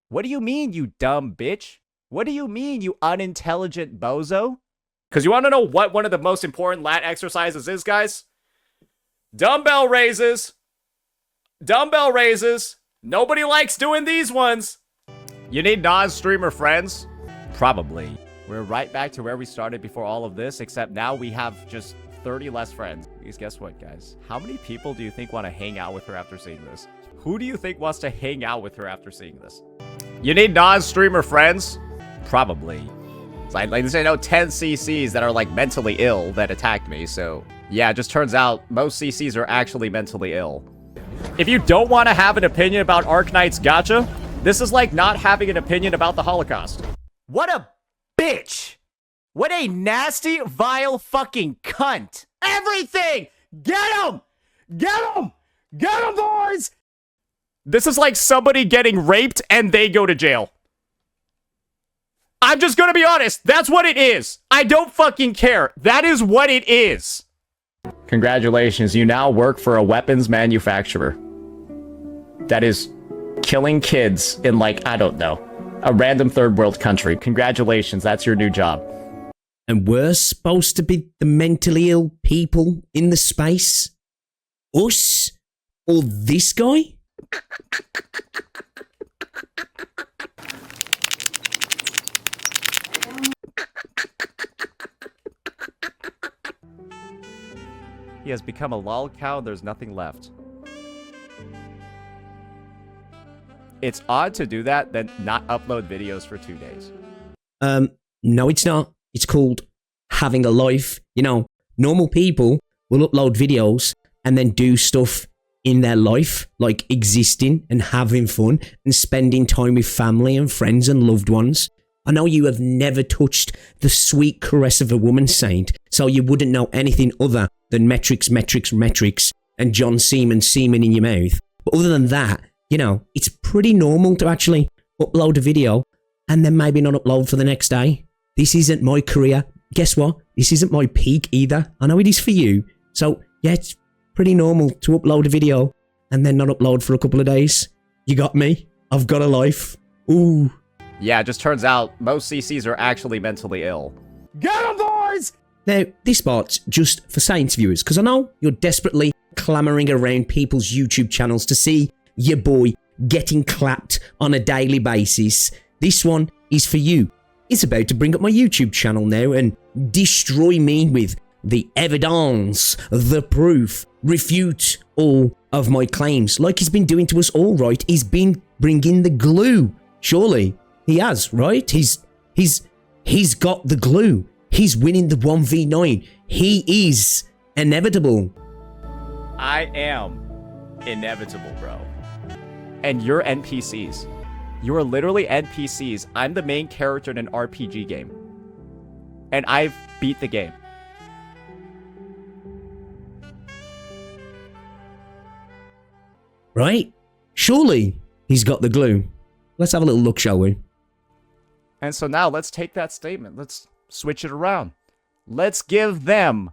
What do you mean, you dumb bitch? What do you mean, you unintelligent bozo? Because you want to know what one of the most important lat exercises is, guys? Dumbbell raises. Dumbbell raises. Nobody likes doing these ones. You need non-streamer friends? Probably. We're right back to where we started before all of this, except now we have just 30 less friends. Because guess what, guys? How many people do you think want to hang out with her after seeing this? Who do you think wants to hang out with her after seeing this? You need non-streamer friends? Probably. Like I know 10 CCs that are like mentally ill that attacked me, so yeah, it just turns out most CCs are actually mentally ill. If you don't want to have an opinion about Arknight's gacha, this is like not having an opinion about the Holocaust. What a bitch! What a nasty, vile fucking cunt! Everything! Get him! Get him! Get him, boys! This is like somebody getting raped and they go to jail. I'm just gonna be honest. That's what it is. I don't fucking care. That is what it is. Congratulations. You now work for a weapons manufacturer that is killing kids in, like, I don't know, a random third world country. Congratulations. That's your new job. And we're supposed to be the mentally ill people in the space? Us? Or this guy? He has become a Lolcow, there's nothing left. It's odd to do that, then not upload videos for 2 days. No, it's not. It's called having a life. You know, normal people will upload videos and then do stuff in their life, like existing and having fun and spending time with family and friends and loved ones. I know you have never touched the sweet caress of a woman, Saint, so you wouldn't know anything other than metrics, and John Seaman in your mouth. But other than that, you know, it's pretty normal to actually upload a video and then maybe not upload for the next day. This isn't my career. Guess what? This isn't my peak either. I know it is for you. So, yeah, it's pretty normal to upload a video and then not upload for a couple of days. You got me? I've got a life. Ooh. Yeah, it just turns out most CCs are actually mentally ill. Get 'em, boys! Now, this part's just for Saints viewers, because I know you're desperately clamoring around people's YouTube channels to see your boy getting clapped on a daily basis. This one is for you. It's about to bring up my YouTube channel now and destroy me with the evidence, the proof, refute all of my claims. Like he's been doing to us all, right? He's been bringing the glue. Surely he has, right? He's got the glue. He's winning the 1v9. He is inevitable. I am inevitable, bro. And you're NPCs. You are literally NPCs. I'm the main character in an RPG game. And I've beat the game. Right? Surely he's got the glue. Let's have a little look, shall we? And so now let's take that statement. Let's switch it around. Let's give them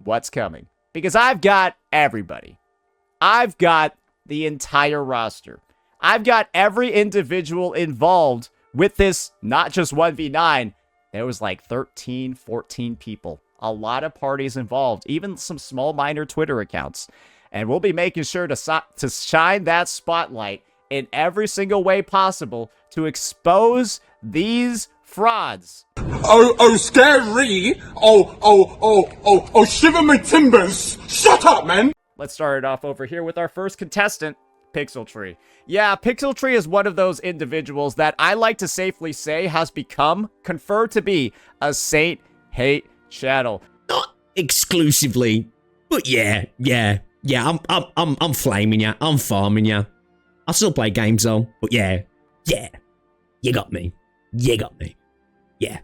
what's coming. Because I've got everybody. I've got the entire roster. I've got every individual involved with this, not just 1v9. There was like 13, 14 people. A lot of parties involved. Even some small minor Twitter accounts. And we'll be making sure to shine that spotlight in every single way possible to expose these frauds. Oh, scary. Oh, shiver my timbers. Shut up, man. Let's start it off over here with our first contestant, Pixel Tree. Yeah, Pixel Tree is one of those individuals that I like to safely say has become, conferred to be, a Saint hate channel. Not exclusively, but yeah, I'm flaming ya, I'm farming ya. I still play games though, but yeah, you got me. Yeah,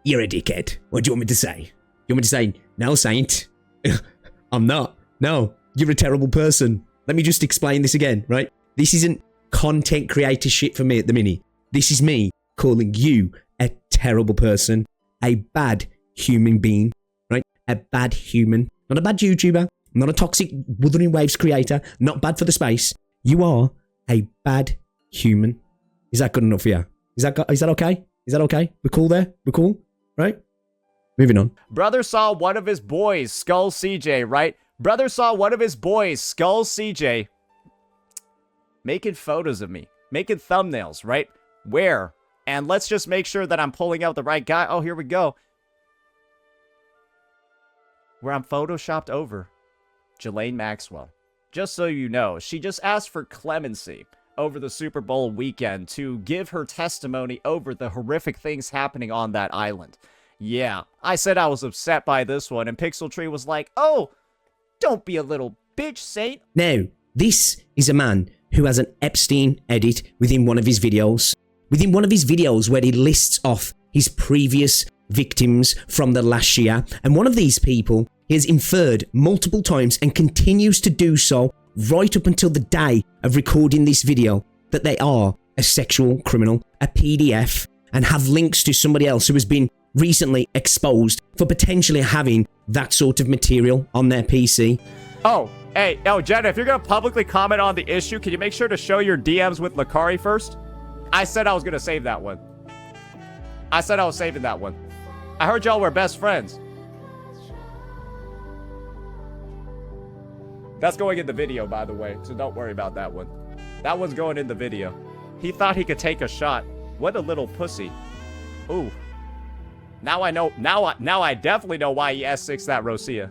you're a dickhead. What do you want me to say? You want me to say, no, Saint, I'm not. No, you're a terrible person. Let me just explain this again, right? This isn't content creator shit for me at the minute. This is me calling you a terrible person, a bad human being, right? A bad human, not a bad YouTuber, not a toxic Wuthering Waves creator, not bad for the space. You are a bad human. Is that good enough for you? Is that okay? Is that okay? We're cool there? We're cool? Right? Moving on. Brother saw one of his boys skull CJ, right? Brother saw one of his boys skull CJ making photos of me, making thumbnails, right? Where? And let's just make sure that I'm pulling out the right guy. Oh, here we go. Where I'm photoshopped over Jelaine Maxwell. Just so you know, she just asked for clemency over the Super Bowl weekend to give her testimony over the horrific things happening on that island. Yeah, I said I was upset by this one, and Pixel Tree was like, oh, don't be a little bitch, Saint. Now, this is a man who has an Epstein edit within one of his videos. Within one of his videos where he lists off his previous victims from the last year. And one of these people he has inferred multiple times and continues to do so right up until the day of recording this video that they are a sexual criminal, a PDF, and have links to somebody else who has been recently exposed for potentially having that sort of material on their PC. Oh, hey, Jenna, if you're going to publicly comment on the issue, can you make sure to show your DMs with Lakari first? I said I was going to save that one. I said I was saving that one. I heard y'all were best friends. That's going in the video, by the way, so don't worry about that one. That one's going in the video. He thought he could take a shot. What a little pussy. Ooh. Now I know, now I definitely know why he S6 that Rosia.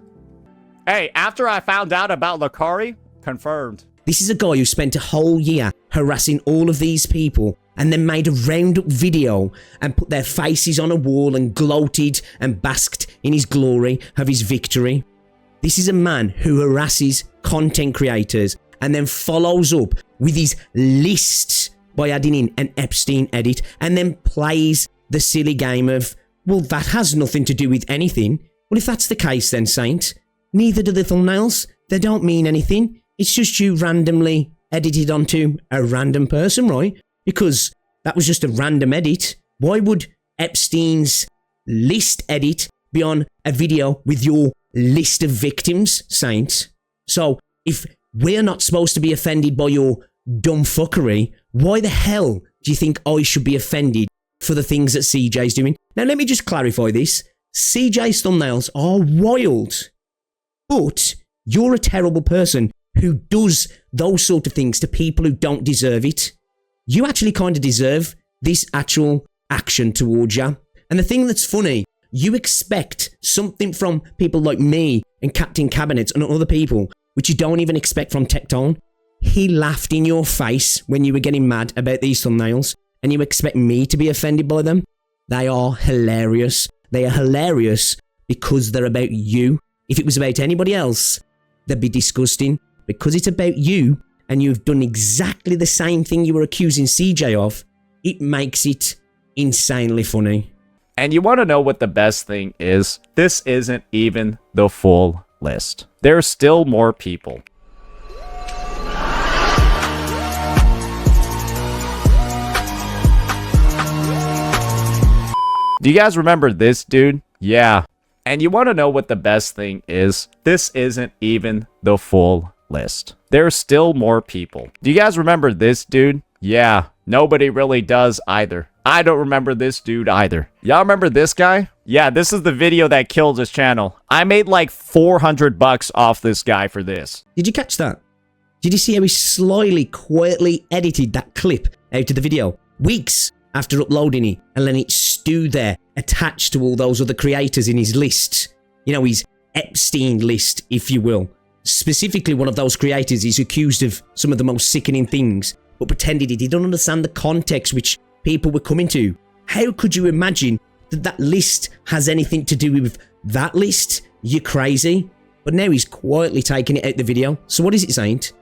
Hey, after I found out about Lakari, confirmed. This is a guy who spent a whole year harassing all of these people and then made a roundup video and put their faces on a wall and gloated and basked in his glory of his victory. This is a man who harasses content creators and then follows up with his lists by adding in an Epstein edit and then plays the silly game of, well, that has nothing to do with anything. Well, if that's the case then, Saint, neither do the thumbnails. They don't mean anything. It's just you randomly edited onto a random person, right? Because that was just a random edit. Why would Epstein's list edit be on a video with your list of victims, Saint? So, if we're not supposed to be offended by your dumb fuckery, why the hell do you think I should be offended for the things that CJ's doing? Now, let me just clarify this. CJ's thumbnails are wild, but you're a terrible person who does those sort of things to people who don't deserve it. You actually kind of deserve this actual action towards you. And the thing that's funny, you expect something from people like me and Captain Cabinets and other people, which you don't even expect from Tectone. He laughed in your face when you were getting mad about these thumbnails, and you expect me to be offended by them? They are hilarious. They are hilarious because they're about you. If it was about anybody else, they'd be disgusting. Because it's about you, and you've done exactly the same thing you were accusing CJ of, it makes it insanely funny. And you want to know what the best thing is? This isn't even the full list. There's still more people. Do you guys remember this dude? Yeah. And you want to know what the best thing is? This isn't even the full list. There's still more people. Do you guys remember this dude? Yeah. Nobody really does either. I don't remember this dude either. Y'all remember this guy? Yeah, this is the video that killed his channel. I made like $400 off this guy for this. Did you catch that? Did you see how he slyly, quietly edited that clip out of the video? Weeks after uploading it and letting it stew there, attached to all those other creators in his list. You know, his Epstein list, if you will. Specifically, one of those creators is accused of some of the most sickening things, but pretended he didn't understand the context which people were coming to. How could you imagine that that list has anything to do with that list? You're crazy. But now he's quietly taking it out the video. So what is it, Saint?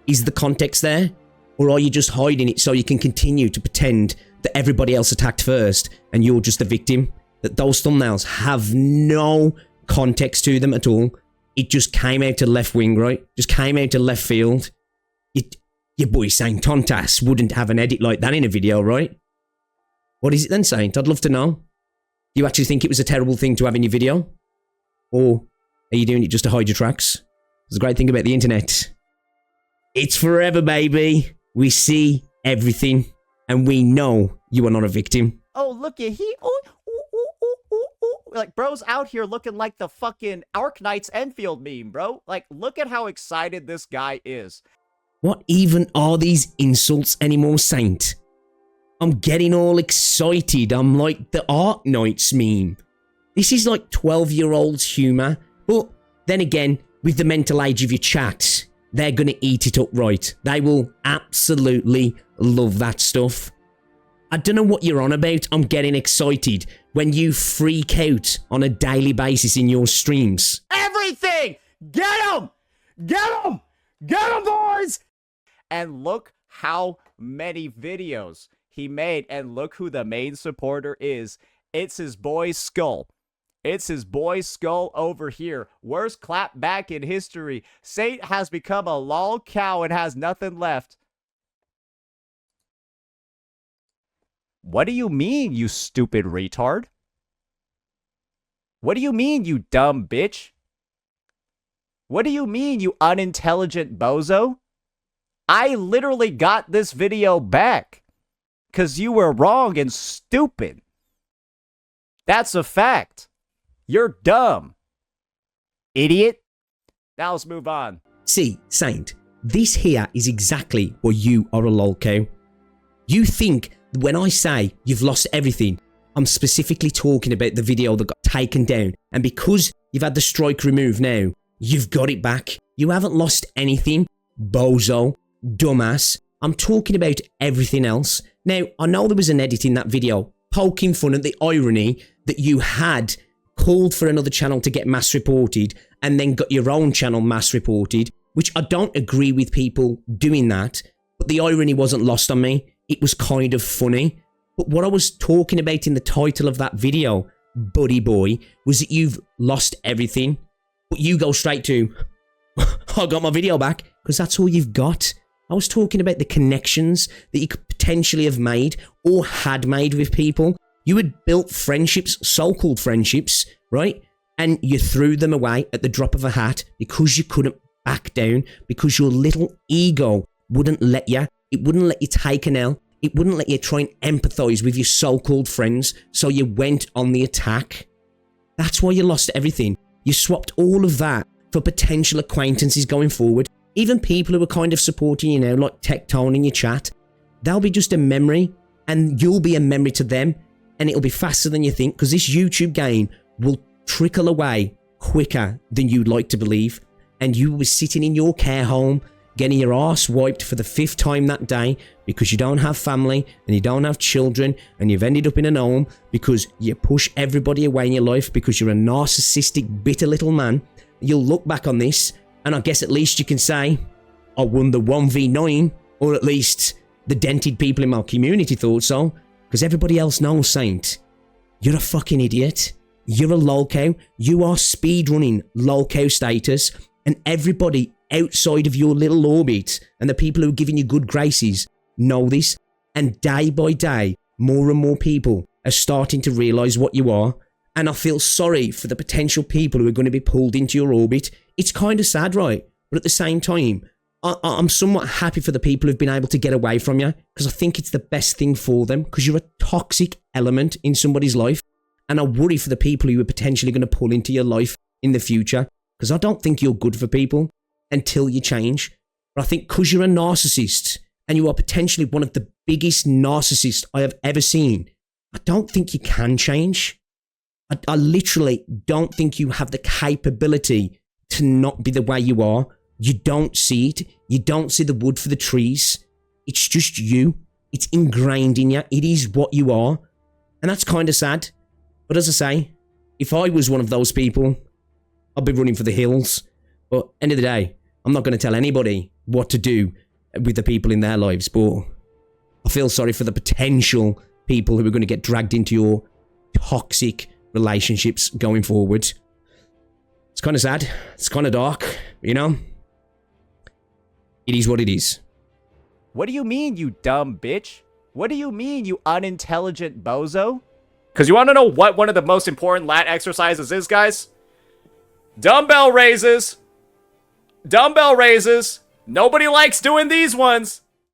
Is the context there? Or are you just hiding it so you can continue to pretend that everybody else attacked first and you're just the victim? That those thumbnails have no context to them at all. It just came out to left wing, right? Just came out to left field. Your boy Saintontas wouldn't have an edit like that in a video, right? What is it then, Saint? I'd love to know. Do you actually think it was a terrible thing to have in your video? Or are you doing it just to hide your tracks? It's a great thing about the internet. It's forever, baby. We see everything. And we know you are not a victim. Oh, look at he. Oh, ooh, ooh, ooh, ooh, ooh. Like, bro's out here looking like the fucking Arknight's Enfield meme, bro. Like, look at how excited this guy is. What even are these insults anymore, Saint? I'm getting all excited. I'm like the Arknight's meme. This is like 12-year-old's humour. But then again, with the mental age of your chat, they're going to eat it up right. They will absolutely love that stuff. I don't know what you're on about. I'm getting excited when you freak out on a daily basis in your streams. Everything! Get him! Get him! Get him, boys! And look how many videos he made. And look who the main supporter is. It's his boy Skull. It's his boy Skull over here. Worst clapback in history. Saint has become a Lolcow and has nothing left. What do you mean, you stupid retard? What do you mean, you dumb bitch? What do you mean, you unintelligent bozo? I literally got this video back because you were wrong and stupid. That's a fact. You're dumb. Idiot. Now let's move on. See, Saint, this here is exactly why you are a Lolcow. You think when I say you've lost everything, I'm specifically talking about the video that got taken down. And because you've had the strike removed now, you've got it back. You haven't lost anything, bozo, dumbass. I'm talking about everything else. Now, I know there was an edit in that video poking fun at the irony that you had called for another channel to get mass reported and then got your own channel mass reported, which I don't agree with people doing that, but the irony wasn't lost on me. It was kind of funny. But what I was talking about in the title of that video, buddy boy, was that you've lost everything, but you go straight to, I got my video back, because that's all you've got. I was talking about the connections that you could potentially have made or had made with people. You had built friendships, so-called friendships, right? And you threw them away at the drop of a hat because you couldn't back down, because your little ego wouldn't let you. It wouldn't let you take an L. It wouldn't let you try and empathise with your so-called friends, so you went on the attack. That's why you lost everything. You swapped all of that for potential acquaintances going forward. Even people who are kind of supporting you now, like Tectone in your chat, they'll be just a memory, and you'll be a memory to them, and it'll be faster than you think, because this YouTube game will trickle away quicker than you'd like to believe, and you will be sitting in your care home, getting your arse wiped for the 5th time that day because you don't have family and you don't have children and you've ended up in an home because you push everybody away in your life because you're a narcissistic, bitter little man. You'll look back on this and I guess at least you can say, I won the 1v9, or at least the dented people in my community thought so, because everybody else knows, Saint, you're a fucking idiot. You're a Lolcow. You are speedrunning Lolcow status, and everybody outside of your little orbit and the people who are giving you good graces know this, and day by day more and more people are starting to realise what you are, and I feel sorry for the potential people who are going to be pulled into your orbit. It's kind of sad, right? But at the same time, I'm somewhat happy for the people who've been able to get away from you, because I think it's the best thing for them, because you're a toxic element in somebody's life, and I worry for the people who are potentially going to pull into your life in the future, because I don't think you're good for people until you change. But I think because you're a narcissist and you are potentially one of the biggest narcissists I have ever seen, I don't think you can change. I literally don't think you have the capability to not be the way you are. You don't see it. You don't see the wood for the trees. It's just you. It's ingrained in you. It is what you are. And that's kind of sad. But as I say, if I was one of those people, I'd be running for the hills. But end of the day, I'm not going to tell anybody what to do with the people in their lives. But I feel sorry for the potential people who are going to get dragged into your toxic relationships going forward. It's kind of sad. It's kind of dark, you know? It is what it is. What do you mean, you dumb bitch? What do you mean, you unintelligent bozo? Because you want to know what one of the most important lat exercises is, guys? Dumbbell raises. Dumbbell raises. Nobody likes doing these ones.